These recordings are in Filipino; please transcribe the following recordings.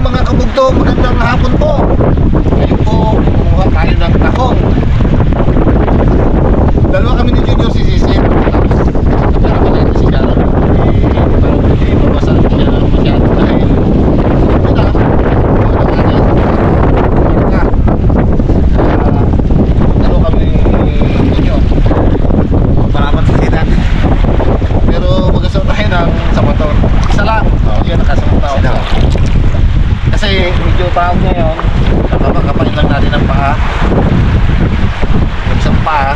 mga kabugto, magandang hapon po. Ngayon po, kumuha tayo ng tahong. Dalawa kami ni Junior si Sisit. Tapos kasama natin si Carol. Parang hindi mabasan niya masyado dahil ito na, dalawa kami ni Junior. Malaman si Sisit. Pero mag-asal tayo ng sabaton. Isa lang. Yun, nakasabaton ako. Kasi medyo taong ngayon, kapakapain lang natin ang paa. Yung isang paa,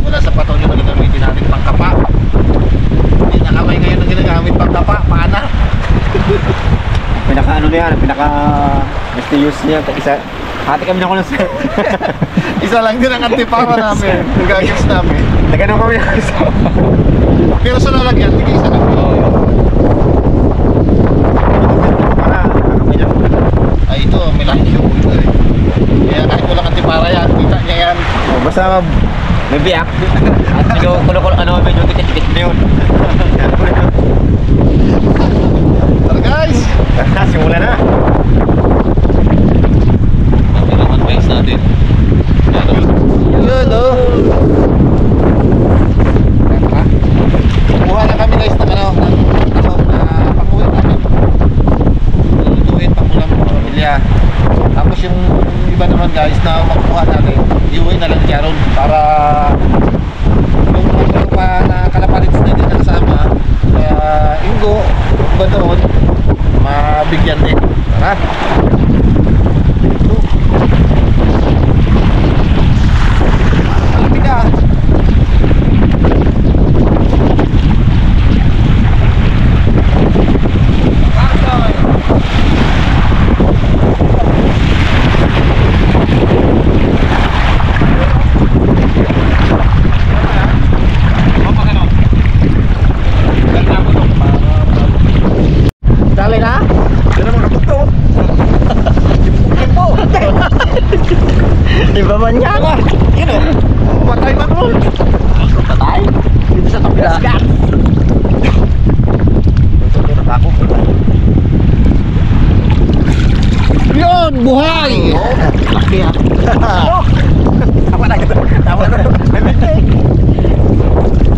mula sa pato nyo na gagamitin natin pangkapa. Hindi na kamay ngayon na ginagamit pangkapa, paa na. Pinaka ano na yan, pinaka Mr. Use niya, isa. Hati kami na ko lang sa... Isa lang din ang antipara namin, yung gagawin namin. Nagano kami na isa. Pero sa lalagyan, tingin isa lang. Ay ito, may lahat yung ito eh. Kaya kahit walang antipara yan, kita niya yan. Oh, basta may biyak. At medyo medyo tikit-tikit na yun. Tara guys! Simula na. Ang naman base natin. Yun o. Kuha na kami guys ng ano, na pang-uwi namin. Lulutuin pang-ulam ng pamilya. Tapos yung iba naman guys na makuha natin, iuwi na lang niya ron para yung mga pa na kalapalits na din nakasama. Kaya Ingo, iba doon, mabigyan din. Tara! Alamig na! Dali na? Ito naman kaputo. Iba man yan. Yun o. Patay man mo. Patay? Dito sa kabila. Tutulog ako. Yun! Buhay! Laki ah. Tama na kita. Tama na.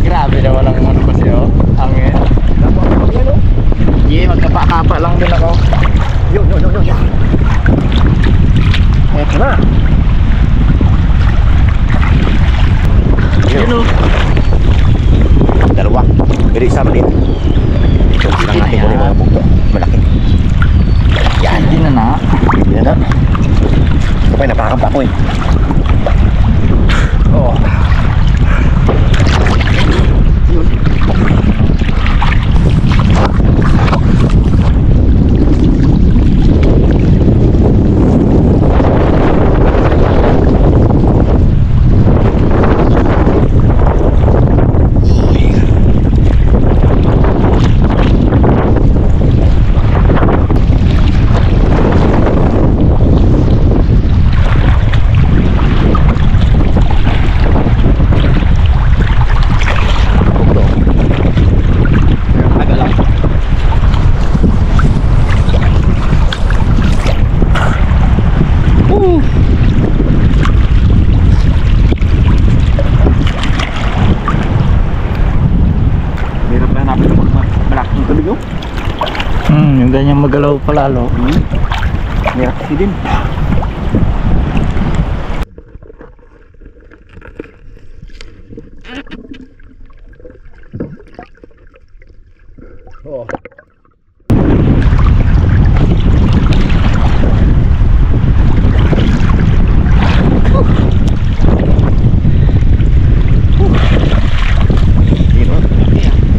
Grabe na walang ano kasi o. Hangin. Yeah, magkapa-kapa lang din ako. Yun. Eto na. Yun o. Dalawa. Pero isa maliit. Ito lang natin ko mga bukto. Malaki. Yan. Hindi na na. Yan na. Ito pa yung napakakam ko eh. Oh. Yun. Yung ganyan magalaw palalo. Merak kasi din. Oh.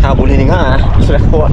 Habulin nga ah. Sudah kuha.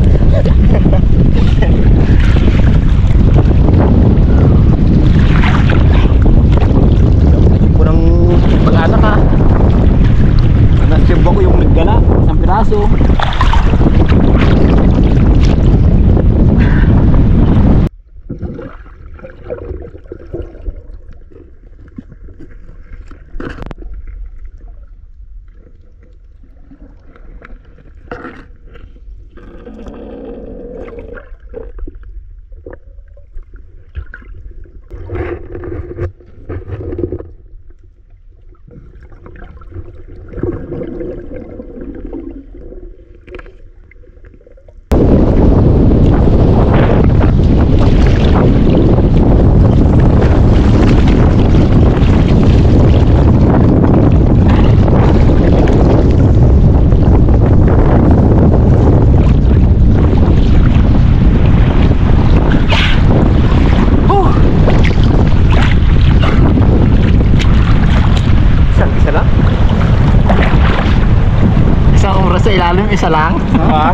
Isa lang? Ha?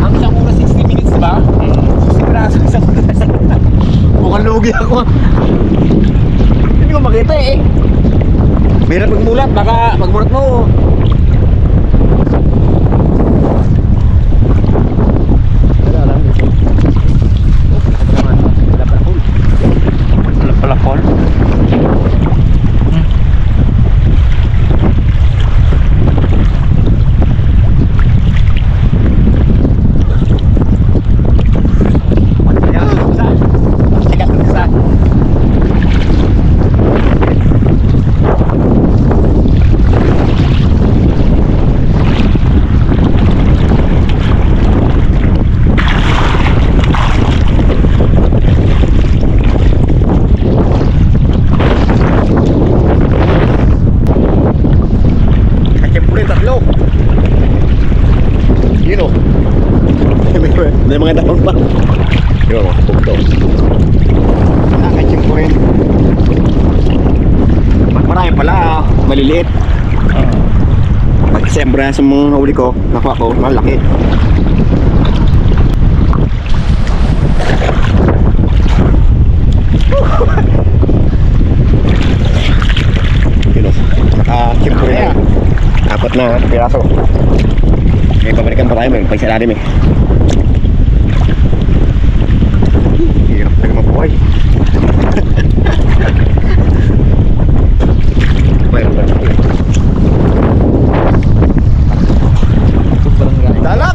Ang isang oras 60 minutes, di ba? 60 piraso isang oras. Mukhang lugi ako. Hindi ko makita eh. Mahirap magmulat, baka magmulat mo. Wala pala call. May mga dahon pa. Yun o, pugto. Nakachimpo rin. Marami pala, maliliit. Pag siyempre sa mga nahuli ko, nakuha ko, malaki. Yun o, nakachimpo rin. Apat na piraso. May pabalikan pa tayo, may pagsalalim eh. Hirap talaga mabuhay. Mayroon ba ito? Sobrang gaya. Dalak!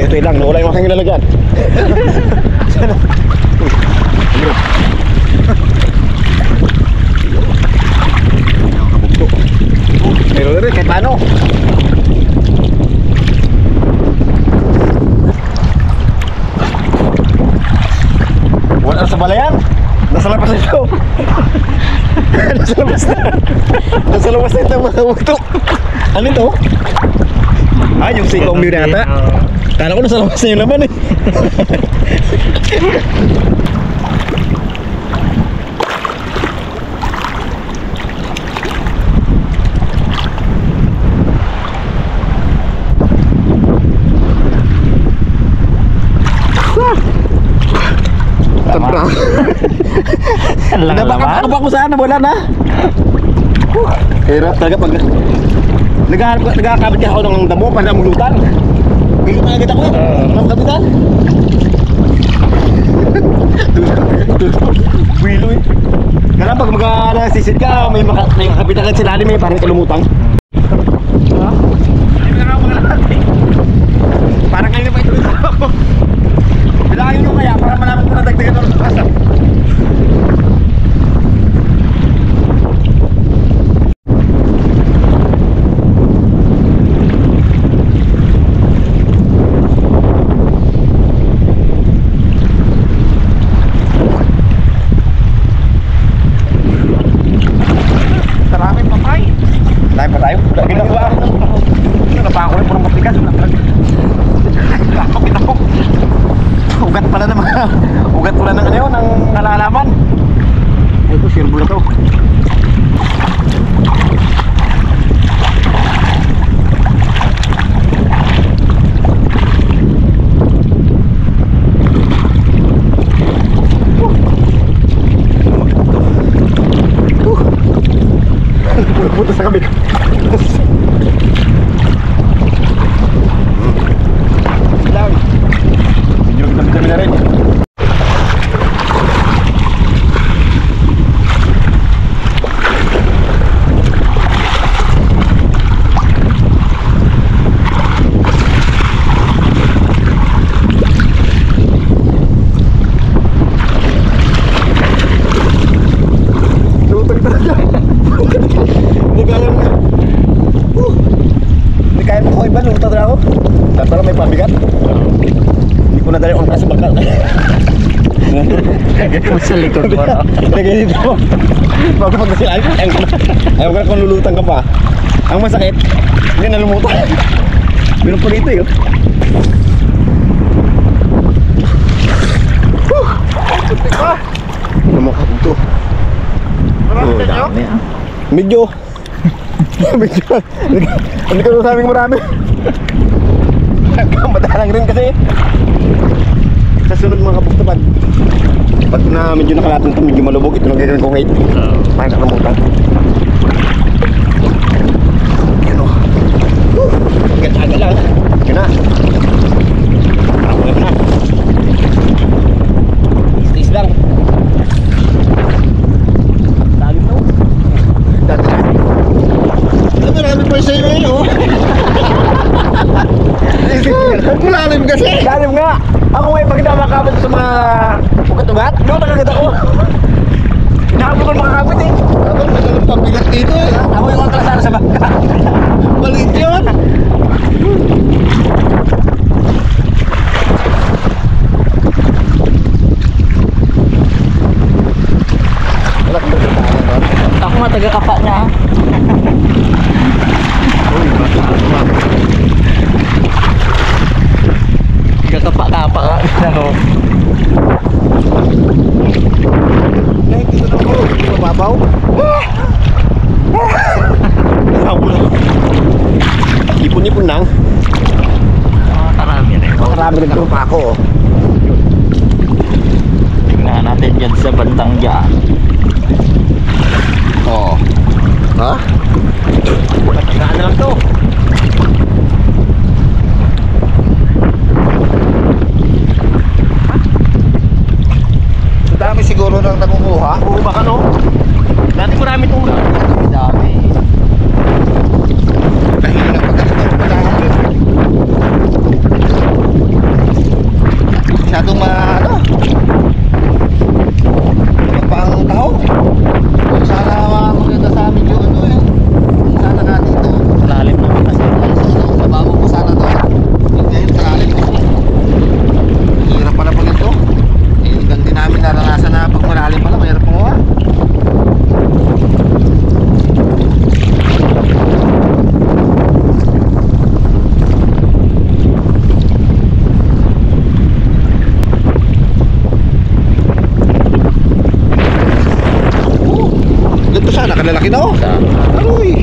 Ito lang, nawala yung aking nilalagyan. Pero rin, kahit paano. Wala sa balayan. Nasa labas na ito. Nasa labas na. Nasa labas na ito mga bukto. Ano ito? Ah, yung sikong view nata. Kala ko nasa labas na yung laman eh. Tabra. Ang lang naman. Nakabak ko sana, wala na. Hirap talaga pag nagkakabit ka ako ng damo para mulutan. Hindi ko makakita ko ng kapitan. Wilo eh. Kaya pag mag-sisid ka, may kapitan ka sila may parang kalumutang. Parang kanina pa ito ako. Bilangin ko kaya para malaman ko na dagdagan ng rasa. Maraming patay. Dahil pa tayo? Ginagawa ako. Napako rin purong matigas. Kapit ako. Ugat pala ng mga ugat pala ng ano yun, ng nalalaman. Ay ko, sirbo na to. Puto sa kabik. Lang. Medyo kami na rin. Lutang talaga. Hindi kaya Lagay mo sa likod mo, no? Lagay dito. Pagpunta sila, ayaw ko na kung lulutang ka pa. Ang masakit, hindi na lumutang. Meron pa dito yun. Putik pa. Namakap ito. Marami Oh, na nyo? dami ah. Medyo. Medyo. Hindi ka sabing marami. Madalang rin kasi. Sa sunod mga kapugtapad. Pag na medyo nakalatong ito, medyo malubog. Ito nang gagawin kong 8. Parang nakalamutan. Yan o. Agad-agad lang. Yan na. Ako na. Stis lang. Lalim na o. Dati na. Marami pa sa'yo eh, oh. Malalim kasi. Lalim nga. Ako may pagkita makakabot sa mga ugat-ugat. No, nakagat ako. Nakabot ko makakabot eh. Ako, magalang pabigat dito eh. Ako yung kaklasara sa bangka. Maliit yun. Wala kang pagkitahan doon. Ako nga taga-kapa niya. Taga-kapa-kapa ka. Ano? Kahit dito na ako, mababaw. Ipon-ipon lang. Marami rin. Marami rin ako pa ako. Tingnan natin dyan sa bandang dyan. Oo. Ha? Patagaan na lang to. Ang dami siguro nang nangunguha. Oo, baka no? Dati marami itong Dami. Dahil lang pagkakita ko pala. Masyadong ano? Mapang tao. Sana maganda sa amin yung ano eh. Sana natin ito. Lalim naman kasi. Sa babo ko sana to. Ngayon sa akin kasi. Hirap pala pag ito. Eh, ganti namin naranasan na pag malalim pala. Mayroon pa nga. Ganito sana, kalalaki na oh. Aroy.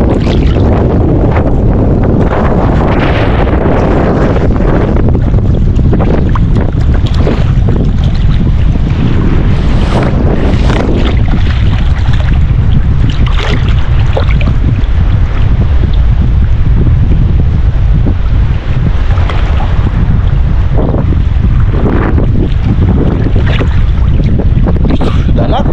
Dalag.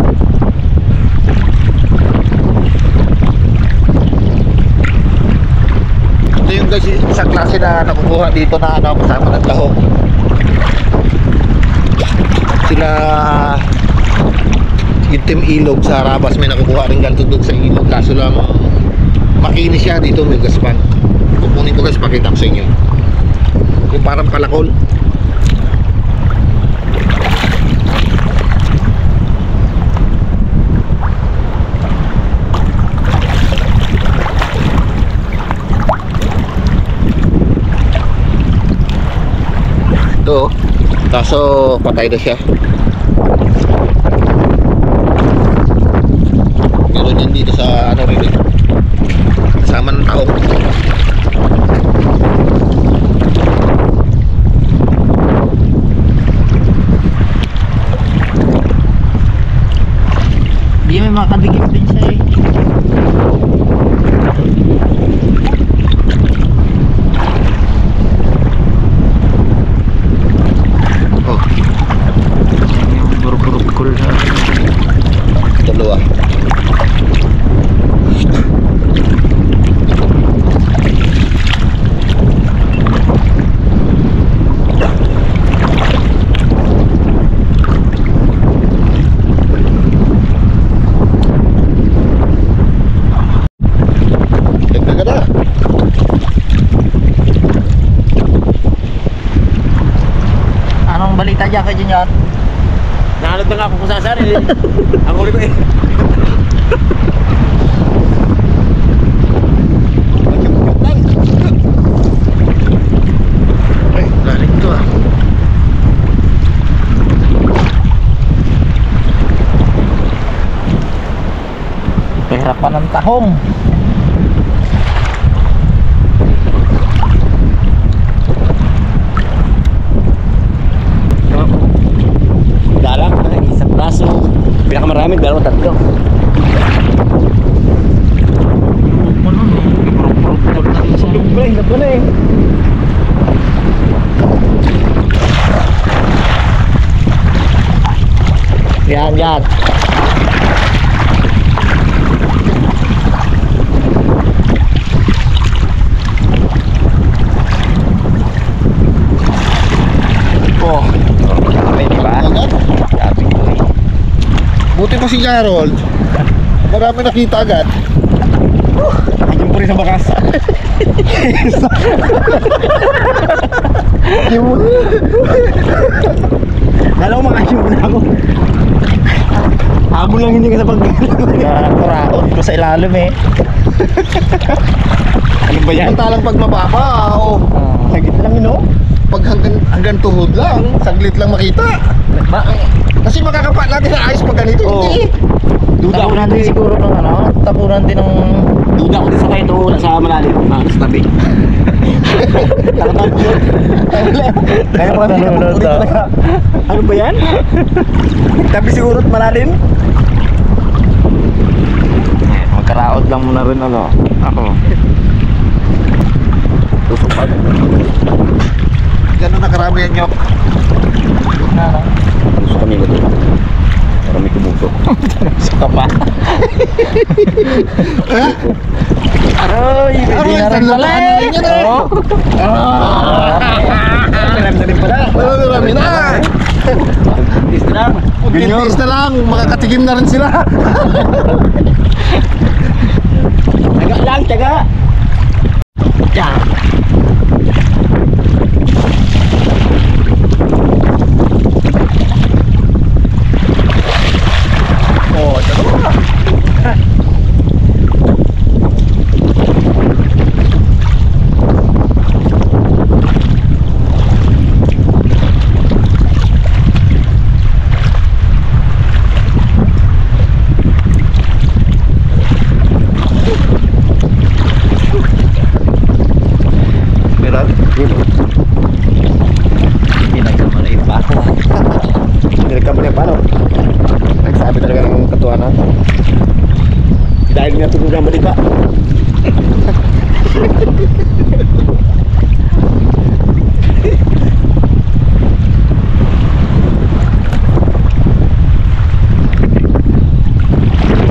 Ito yung guys, isang klase na nakukuha dito na ano, kasama ng taho. Sila yung team ilog sa Rabas may nakukuha rin ganito doon sa ilog. Kaso lang makinis siya dito, may gaspan. Kukunin ko guys, pakita ko sa inyo. Yung parang palakol. Ito, kaso patay na siya. Meron yan dito sa ano rin, kasama ng tao. Di may makadikip din siya eh. Oh, Buru-buru na. dalawa. Dagdagan na. Anong balita dyan kay Junior? Nalo Naglalakad na nga ako kung saan eh. Ang huli ko eh. Ay, lalim to ah. Pahirapan ng tahong. Dalang, isang braso. Pinakamarami, 2, 3. Pre, hirap ko na eh. Yan, yan. Oh, May di ba? agad. Sabi ko eh. Buti pa si Harold. Marami nakita agad. Nakikita po rin sa bakas. Kala ko makashoot na ako. Habol lang hindi ka sa Nakakuraot ko sa ilalim eh. Ano ba yan? Samantalang pag mababa, oh, Sagit lang yun, oh. pag hanggang tuhod lang, saglit lang makita. Bakit? Kasi makakapa natin na ayos pag ganito. Oo. Hindi. Duda ako Tapunan din dito. siguro ng ano. Tapunan din ng... Duda ako din sa kayo ito. Nasa malalim. Sa tabi. Nakatabi yun. Kaya pa kami Nanonood dito ah. talaga. Ano ba yan? Tabi siguro at malalim. Magkaraot lang muna rin ano. Ako. Tusok pa. Ganun na karami yan, Nyok. Tusok kami ko ito. Marami kumusok. Saka pa. Aroy, Aroy, hindi na rin pala ano eh. rin yan eh. Oo. Marami na rin pala. Marami na. Tis lang. Pintis na lang, makakatigim na rin sila. Taga lang, taga. Yan. Oh, taga. Meron? Hindi nagkamali pa ako. Nagkamali paano? Nagsabi talaga ng katuanan. Dahil nga tulog ng balita.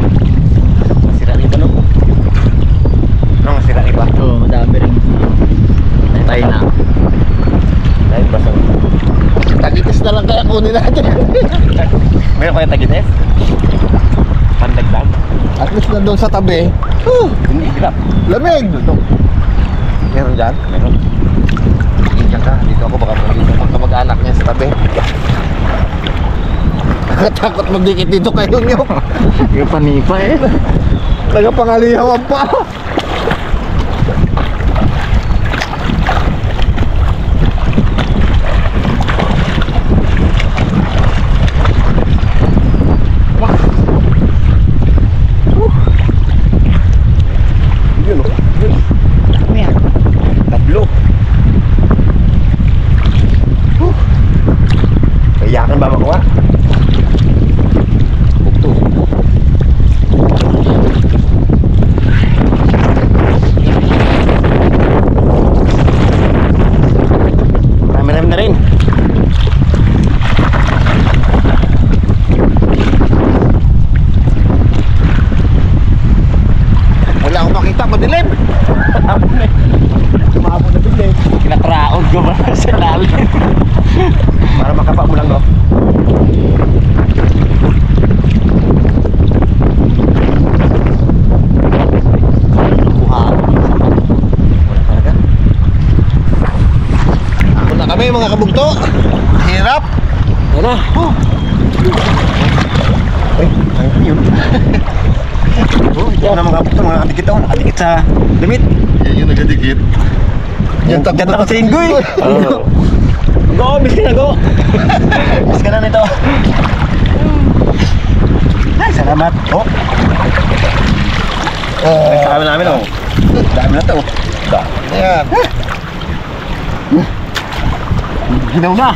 Masira rin ba no? Ano masira rin ba? Oo, madami rin. Tayo na. Dahil basang. Tagitis na lang kaya kunin natin. Meron kayong tagites? Pandagdag? At least na doon sa tabi. Hindi, hirap. Lamig. Meron dyan? Meron. Diyan ka. Dito ako baka mag-anak niya sa tabi. Nakatakot magdikit dito kayo, Nyok. Yung panipa eh. Nagapangalihawan pa. Yun o. Yun. Ano yan? Tablo. Kayakan ba makuha? Bukto. Marami-rami na rin. Wala akong makita, madilim. Umabot na bigla eh. Kinakaraot ko ba sa ilalim? Para makapa mo lang, no? Wala kami mga kabugto. Hirap. Yan na. Uy, ano yun? Oh, ito na mga kapatid, mga kadikit ako, nakadikit sa damit. Yan yung nagadikit. Yan Diyan takot sa Ingoy. Oo. Go, miss ka na, go. Miss ka na nito. Ay, salamat. Oh. Ay, sa kami namin, oh. Dami na to. Yan. Ginaw na.